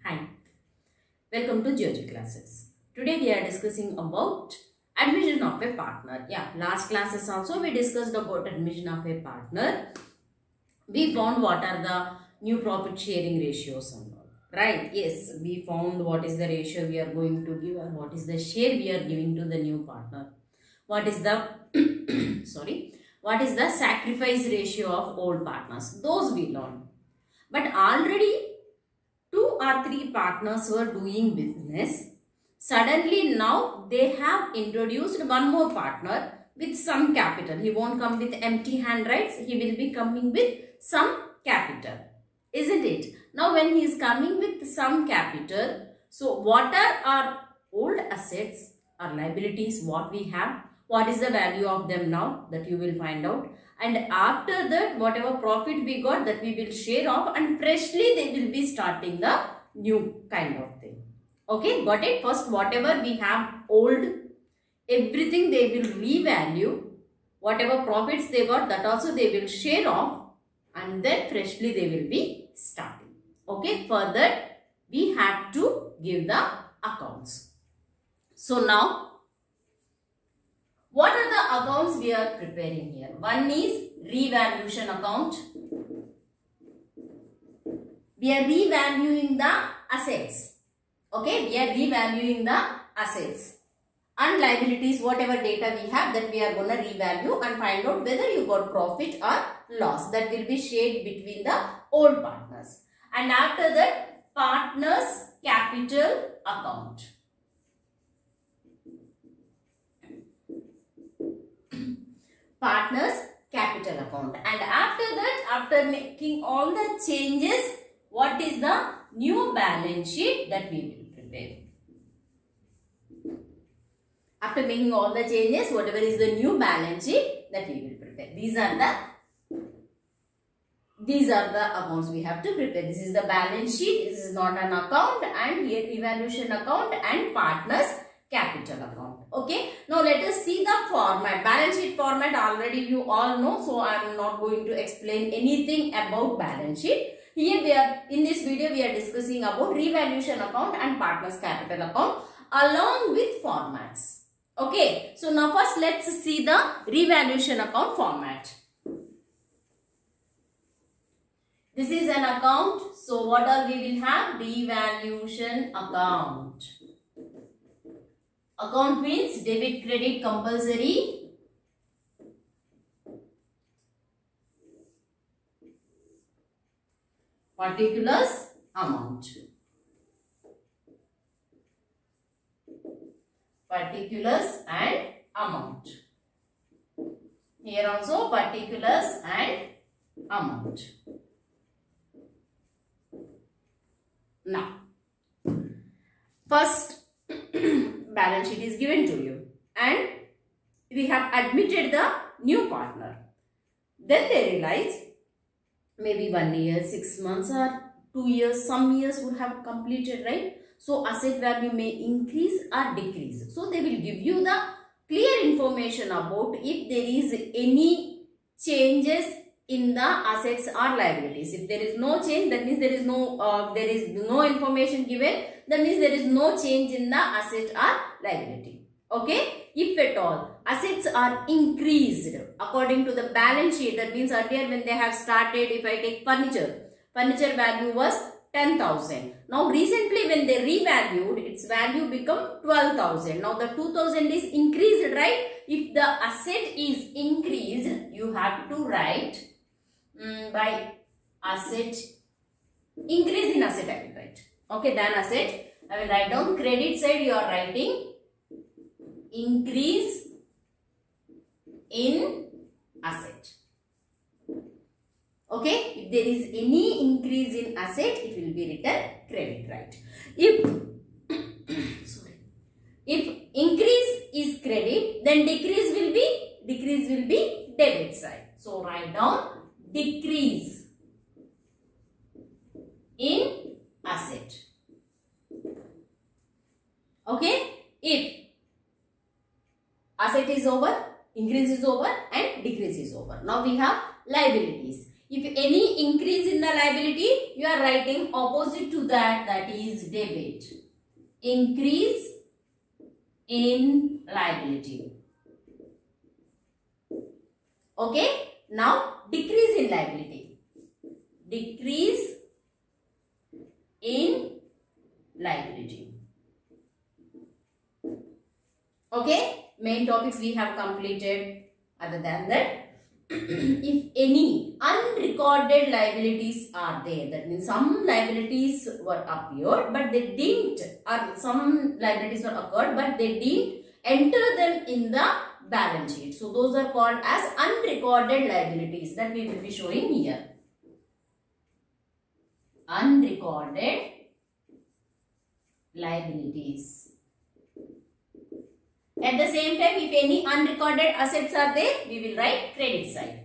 Hi, welcome to Geology classes. Today we are discussing about admission of a partner. Yeah, last classes also we discussed about admission of a partner. We found what are the new profit sharing ratios and all. Right? Yes, we found what is the ratio we are going to give and what is the share we are giving to the new partner. What is the what is the sacrifice ratio of old partners? Those we learned. But already 2 or 3 partners were doing business. Suddenly now they have introduced one more partner with some capital. He won't come with empty hand, right? He will be coming with some capital. Isn't it? Now when he is coming with some capital, so what are our old assets or liabilities what we have? What is the value of them now? That you will find out. And after that, whatever profit we got, that we will share off, and freshly they will be starting the new kind of thing. Okay, got it? First, whatever we have old, everything they will revalue. Whatever profits they got, that also they will share off, and then freshly they will be starting. Okay, for that we have to give the accounts. So now, what are the accounts we are preparing here? One is revaluation account. We are revaluing the assets. Okay, we are revaluing the assets. And liabilities, whatever data we have, that we are going to revalue and find out whether you got profit or loss. That will be shared between the old partners. And after that, partners capital account. Partners capital account. And after that, after making all the changes, what is the new balance sheet that we will prepare? After making all the changes, whatever is the new balance sheet that we will prepare. These are the accounts we have to prepare. This is the balance sheet. This is not an account, and here evaluation account and partners capital account. Okay. Now let us see the format. Balance sheet format already you all know. So I am not going to explain anything about balance sheet. Here in this video we are discussing about revaluation account and partners capital account along with formats. Okay. So now first let's see the revaluation account format. This is an account. So what all we will have? Revaluation account. Account means debit, credit, compulsory. Particulars, amount. Particulars and amount. Here also particulars and amount. Now, first balance sheet is given to you and we have admitted the new partner. Then they realize maybe 1 year, 6 months or 2 years, some years would have completed, right? So asset value may increase or decrease. So they will give you the clear information about if there is any changes in the assets or liabilities. If there is no change, that means there is no information given. That means there is no change in the asset or liability. Okay. If at all assets are increased according to the balance sheet, that means earlier when they have started, if I take furniture value was 10,000. Now recently when they revalued, its value become 12,000. Now the 2,000 is increased, right? If the asset is increased, you have to write by asset, increase in asset I will write. Okay, then asset I will write down. Credit side you are writing increase in asset. Okay, if there is any increase in asset, it will be written credit, right? If increase is credit, then decrease will be debit side. So write down decrease in asset. Okay, if asset is over, increase is over and decrease is over. Now we have liabilities. If any increase in the liability, you are writing opposite to that, that is debit. Increase in liability. Okay. Now decrease in liability. Decrease in liability. Okay. Main topics we have completed. Other than that, if any unrecorded liabilities are there, that means some liabilities were appeared but they didn't, or some liabilities were occurred but they didn't enter them in the balance sheet. So those are called as unrecorded liabilities, that we will be showing here. Unrecorded liabilities. At the same time, if any unrecorded assets are there, we will write credit side.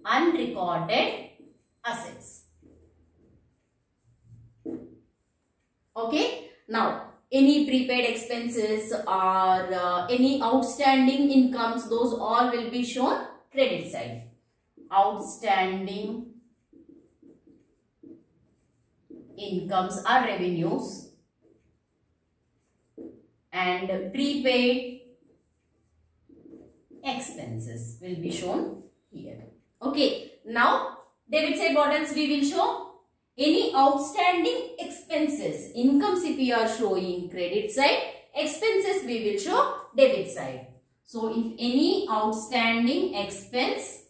Unrecorded assets. Okay. Now, any prepaid expenses or any outstanding incomes, those all will be shown credit side. Outstanding incomes or revenues and prepaid expenses will be shown here. Okay. Now, debit side what else we will show? Any outstanding expenses. Incomes if we are showing credit side, expenses we will show debit side. So, if any outstanding expense,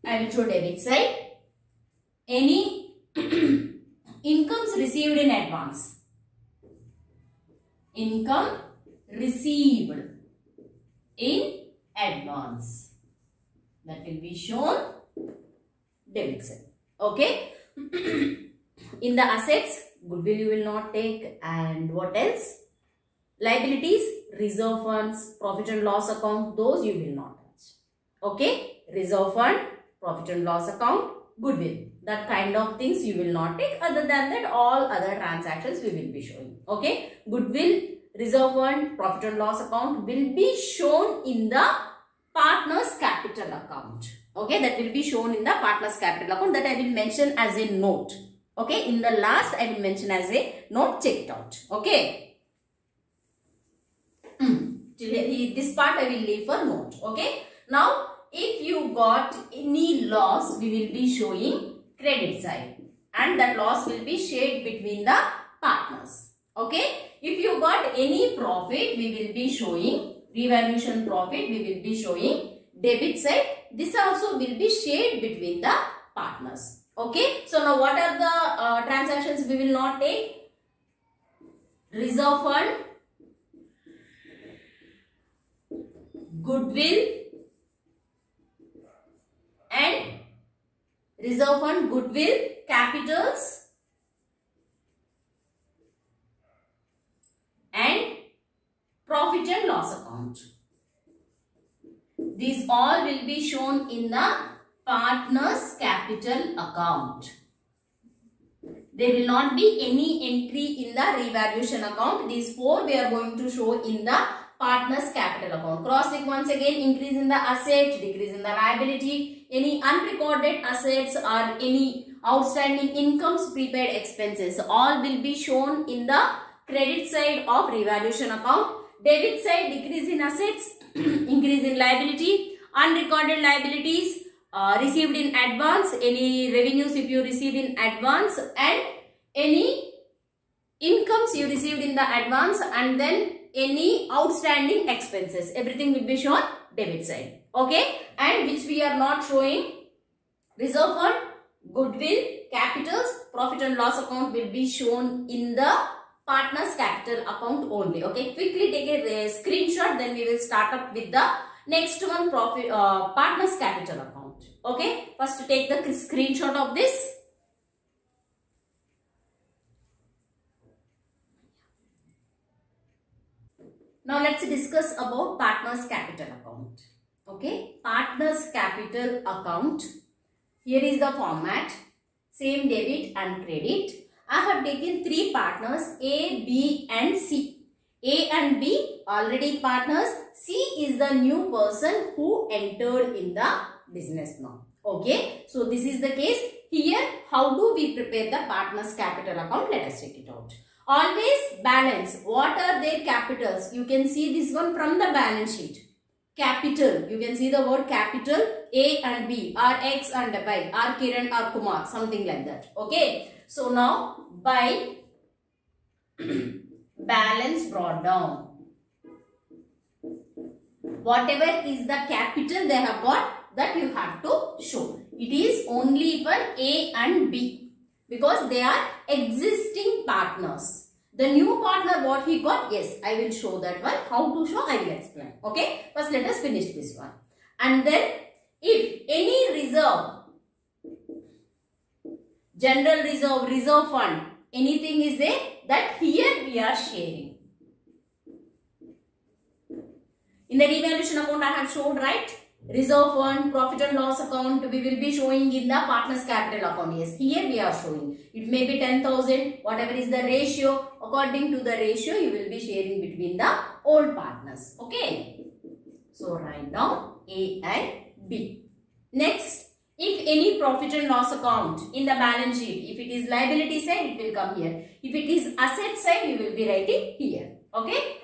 I will show debit side. Any incomes received in advance. Income received in advance, that will be shown debit side. Okay. In the assets, goodwill you will not take, and what else? Liabilities, reserve funds, profit and loss account, those you will not touch. Okay. Reserve fund, profit and loss account, goodwill, that kind of things you will not take. Other than that, all other transactions we will be showing. Okay. Goodwill, reserve fund, profit and loss account will be shown in the partner's capital account. Okay, that will be shown in the partner's capital account, that I will mention as a note. Okay, in the last I will mention as a note, check it out. Okay. This part I will leave for note. Okay. Now, if you got any loss, we will be showing credit side, and that loss will be shared between the partners. Okay. If you got any profit, we will be showing revaluation profit, we will be showing debit side. This also will be shared between the partners. Okay. So now what are the transactions we will not take? Reserve fund, goodwill, and reserve fund, goodwill, capitals, and profit and loss account. These all will be shown in the partner's capital account. There will not be any entry in the revaluation account. These four we are going to show in the partner's capital account. Cross check once again: increase in the asset, decrease in the liability, any unrecorded assets or any outstanding incomes, prepaid expenses, all will be shown in the credit side of revaluation account. Debit side: decrease in assets, increase in liability, unrecorded liabilities, received in advance, any revenues if you receive in advance, and any incomes you received in the advance, and then any outstanding expenses. Everything will be shown debit side. Okay. And which we are not showing: reserve fund, goodwill, capitals, profit and loss account will be shown in the partner's capital account only. Okay. Quickly take a screenshot, then we will start up with the next one, partner's capital account. Okay. First take the screenshot of this. Now let's discuss about partner's capital account. Okay. Partner's capital account. Here is the format. Same debit and credit. I have taken three partners, A, B and C. A and B already partners. C is the new person who entered in the business now. Okay. So this is the case. Here, how do we prepare the partners capital account? Let us check it out. Always balance. What are their capitals? You can see this one from the balance sheet. Capital. You can see the word capital. A and B are X and Y, are Kiran or Kumar, something like that. Okay. So now by balance brought down. Whatever is the capital they have got, that you have to show. It is only for A and B because they are existing partners. The new partner what he got, yes, I will show that one. How to show, I will explain. Okay. First let us finish this one. And then if any reserve, general reserve, reserve fund, anything is there, that here we are sharing. In the revaluation account I have showed, right? Reserve fund, profit and loss account, we will be showing in the partners capital account. Yes, here we are showing. It may be 10,000, whatever is the ratio. According to the ratio, you will be sharing between the old partners. Okay. So, write down A and B. Next, if any profit and loss account in the balance sheet, if it is liability side, it will come here. If it is asset side, you will be writing here. Okay.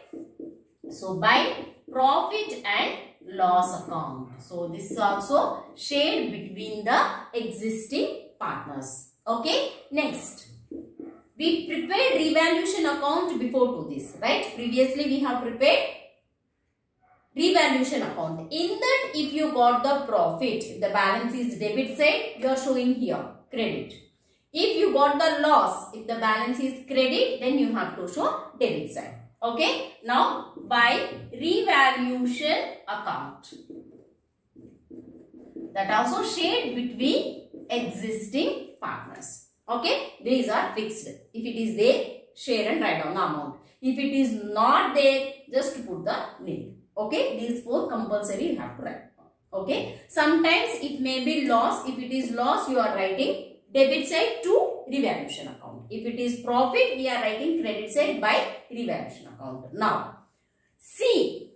So, by profit and loss account. So, this is also shared between the existing partners. Okay. Next, we prepared revaluation account before to this, right? Previously, we have prepared revaluation account. In that, if you got the profit, if the balance is debit side, you are showing here credit. If you got the loss, if the balance is credit, then you have to show debit side. Okay. Now, by revaluation account, that also shared between existing partners. Okay. These are fixed. If it is there, share and write down the amount. If it is not there, just put the nil. Okay. These four compulsory you have to write. Okay. Sometimes it may be loss. If it is loss, you are writing debit side to revaluation account. If it is profit, we are writing credit side by revaluation account. Now, C.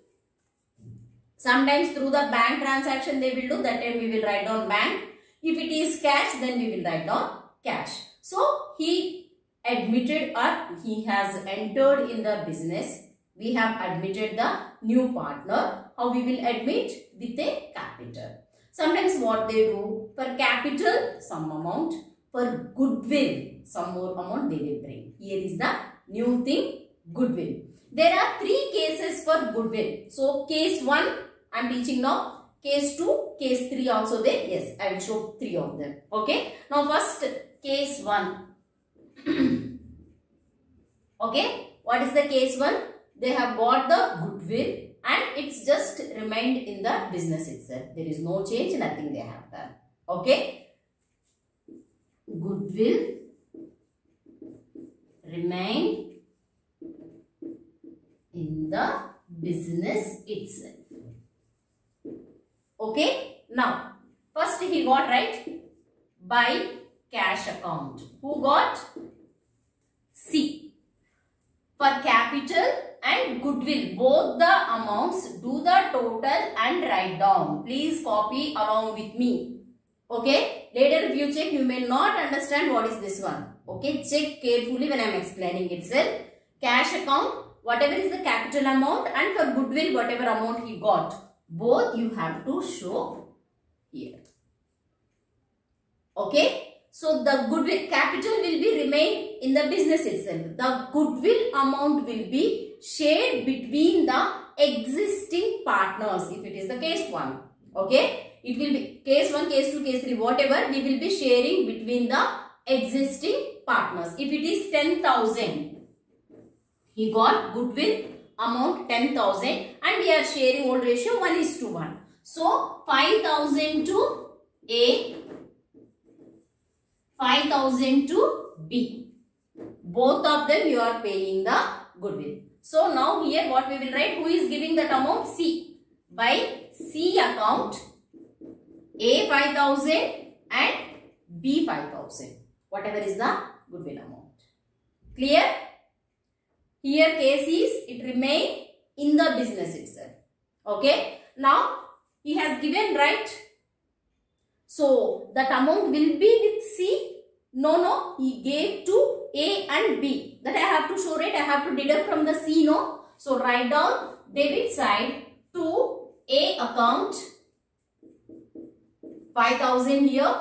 Sometimes through the bank transaction they will do. That time we will write down bank. If it is cash, then we will write down cash. So, he admitted or he has entered in the business. We have admitted the new partner. How we will admit? With a capital. Sometimes what they do, for capital, some amount. For goodwill, some more amount they will bring. Here is the new thing, goodwill. There are three cases for goodwill. So, case 1, I am teaching now. Case 2, case 3 also there. Yes, I will show 3 of them. Okay. Now, first, case 1. Okay. What is the case 1? They have got the goodwill and it's just remained in the business itself. There is no change, nothing they have done. Okay. Goodwill remain in the business itself. Okay. Now, first he got, right, by cash account. Who got? C. For capital and goodwill, both the amounts, do the total and write down. Please copy along with me. Okay. Later if you check, you may not understand what is this one. Okay. Check carefully when I am explaining itself. Cash account, whatever is the capital amount, and for goodwill, whatever amount he got. Both you have to show here. Okay. So, the goodwill capital will be remain in the business itself. The goodwill amount will be shared between the existing partners if it is the case 1. Okay. It will be case 1, case 2, case 3, whatever we will be sharing between the existing partners. If it is 10,000, he got goodwill amount 10,000 and we are sharing old ratio 1:1. So, 5,000 to A, 5,000 to B. Both of them you are paying the goodwill. So, now here what we will write? Who is giving that amount? C. By C account, A 5,000 and B 5,000. Whatever is the goodwill amount. Clear? Here case is it remain in the business itself. Okay. Now he has given, right? So that amount will be with C. No, he gave to A and B. That I have to show, right? I have to deduct from the C, no? So write down debit side to A account 5,000 here,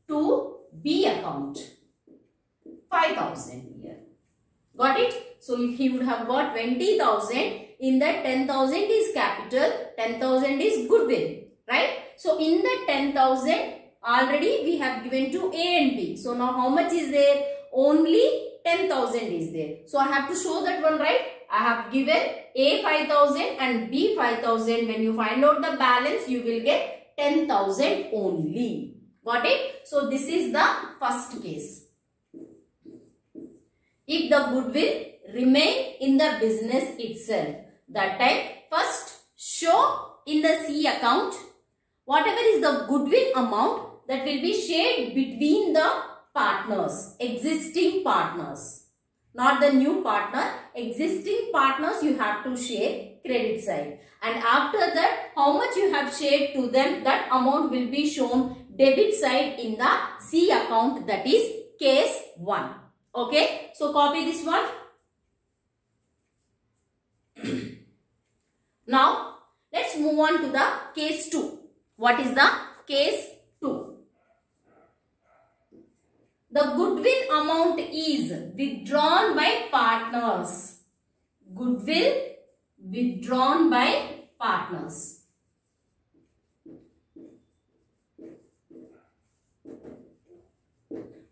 to B account 5,000 here. Got it? So if he would have got 20,000, in that 10,000 is capital, 10,000 is goodwill, right? So in the 10,000 already we have given to A and B. So now how much is there? Only 10,000 is there. So I have to show that one, right? I have given A 5,000 and B 5,000. When you find out the balance, you will get 10,000 only. Got it? So this is the first case. If the goodwill remain in the business itself, that time first show in the C account whatever is the goodwill amount that will be shared between the partners, existing partners, not the new partner, existing partners you have to share credit side, and after that how much you have shared to them, that amount will be shown debit side in the C account, that is case 1. Okay, so copy this one. Now let's move on to the case 2. What is the case 2? The goodwill amount is withdrawn by partners. Goodwill withdrawn by partners.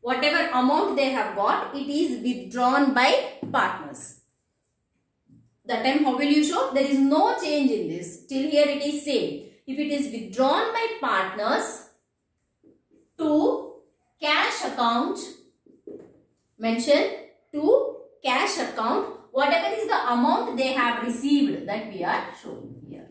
Whatever amount they have got, it is withdrawn by partners. That time how will you show? There is no change in this. Till here it is same. If it is withdrawn by partners to cash account, mention to cash account, whatever is the amount they have received, that we are showing here.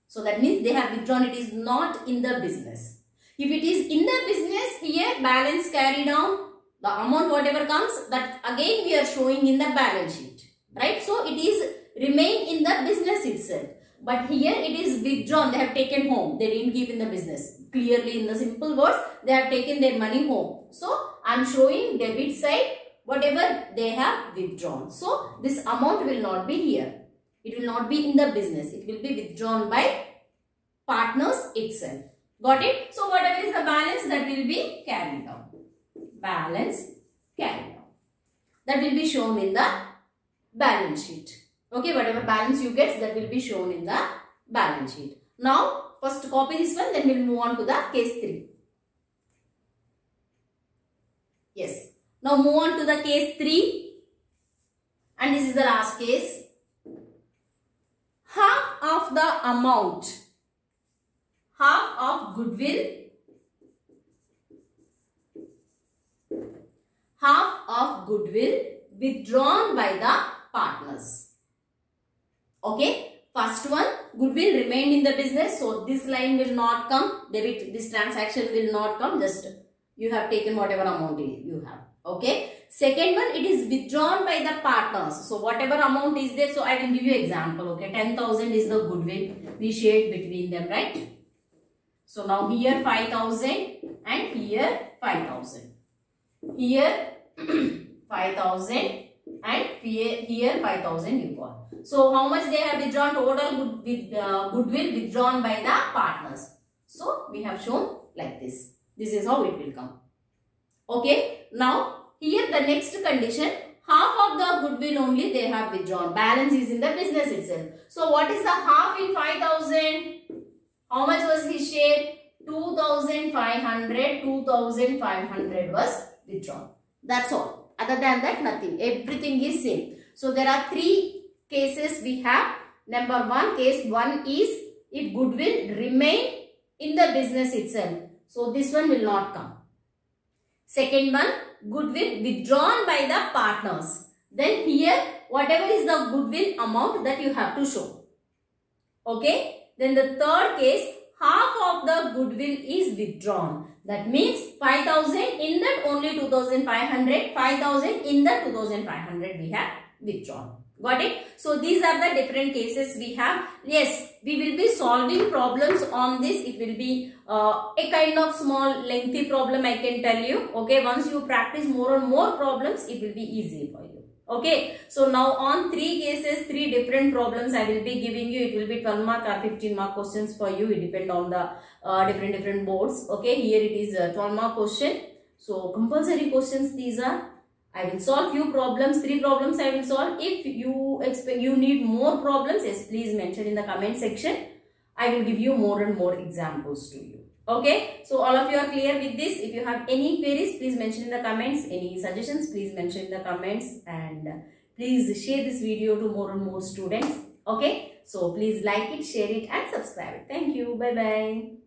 So that means they have withdrawn, it is not in the business. If it is in the business, here balance carry down, the amount whatever comes, that again we are showing in the balance sheet. Right? So it is remain in the business itself. But here it is withdrawn, they have taken home. They didn't give in the business. Clearly in the simple words, they have taken their money home. So I am showing debit side, whatever they have withdrawn. So this amount will not be here. It will not be in the business. It will be withdrawn by partners itself. Got it? So whatever is the balance, that will be carried down. Balance carried down. That will be shown in the balance sheet. Okay, whatever balance you get, that will be shown in the balance sheet. Now, first copy this one, then we will move on to the case 3. Yes. Now move on to the case 3. And this is the last case. Half of the amount, half of goodwill, half of goodwill withdrawn by the partners. Okay, first one, goodwill remained in the business, so this line will not come, debit, this transaction will not come, just you have taken whatever amount you have. Okay, second one, it is withdrawn by the partners, so whatever amount is there, so I can give you example. Okay, 10,000 is the goodwill we shared between them, right? So now here 5,000 and here 5,000. Here 5,000 and here 5,000 you got. So how much they have withdrawn? Total goodwill withdrawn by the partners. So we have shown like this. This is how it will come. Okay. Now here the next condition, half of the goodwill only they have withdrawn. Balance is in the business itself. So what is the half in 5,000? How much was his share? 2,500. 2,500 was withdrawn. That's all. Other than that, nothing. Everything is same. So there are 3 cases we have. Number 1, case 1 is if goodwill remain in the business itself. So this one will not come. Second one, goodwill withdrawn by the partners. Then here, whatever is the goodwill amount that you have to show. Okay. Then the third case, half of the goodwill is withdrawn. That means 5,000 in that only 2,500. 5,000 in the 2,500 we have withdrawn. Got it? So these are the different cases we have. Yes, we will be solving problems on this. It will be a kind of small lengthy problem, I can tell you. Okay, once you practice more and more problems, it will be easy for you. Okay, so now on 3 cases, 3 different problems I will be giving you. It will be 12 mark or 15 mark questions for you. It depends on the different boards. Okay, here it is a 12 mark question. So compulsory questions these are. I will solve few problems, 3 problems I will solve. If you expect you need more problems, yes, please mention in the comment section. I will give you more and more examples to you. Okay, so all of you are clear with this. If you have any queries, please mention in the comments. Any suggestions, please mention in the comments, and please share this video to more and more students. Okay, so please like it, share it and subscribe it. Thank you. Bye bye.